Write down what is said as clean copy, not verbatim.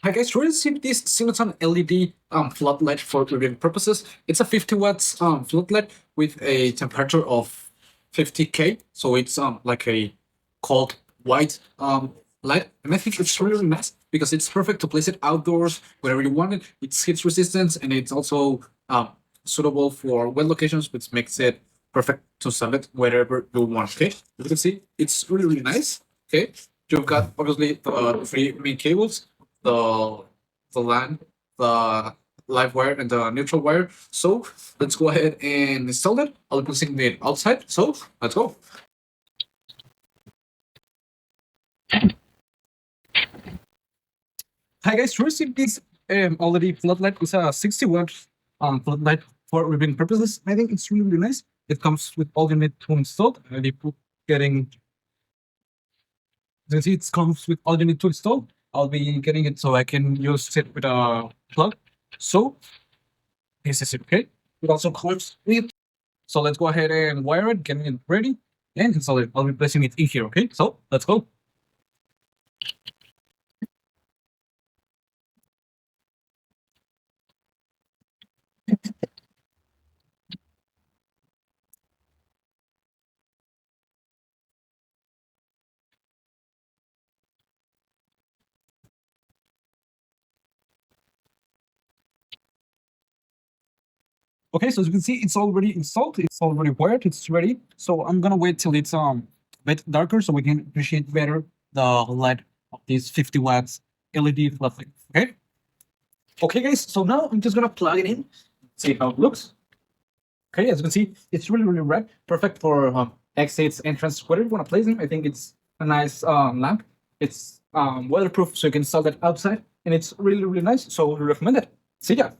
Hi guys, we received this CINOTON LED floodlight for reading purposes. It's a 50 watts floodlight with a temperature of 50K, so it's like a cold white light, and I think it's really nice because it's perfect to place it outdoors wherever you want it. It's heat resistant and it's also suitable for wet locations, which makes it perfect to sell it wherever you want. Okay, you can see it's really nice. Okay, you've got obviously the three main cables, the the LAN, the live wire, and the neutral wire. So let's go ahead and install that. I'll be placing it outside. So let's go. Hi guys, we received this already floodlight. It's a 60 watt floodlight for reading purposes. I think it's really nice. It comes with all you need to install. Already getting, you can see it comes with all you need to install. I'll be getting it so I can use it with a plug. So this is it, okay? It also comes with, so let's go ahead and wire it, getting it ready, and install it. I'll be placing it in here, okay? So let's go. Okay, so as you can see, it's already installed. It's already wired. It's ready. So I'm gonna wait till it's a bit darker so we can appreciate better the light of these 50 watts LED floodlight. Okay. Okay, guys. So now I'm just gonna plug it in. See how it looks. Okay, as you can see, it's really red. Perfect for exits, entrance, whatever you want to place them. I think it's a nice lamp. It's waterproof, so you can sell that outside, and it's really nice. So we recommend it. See ya.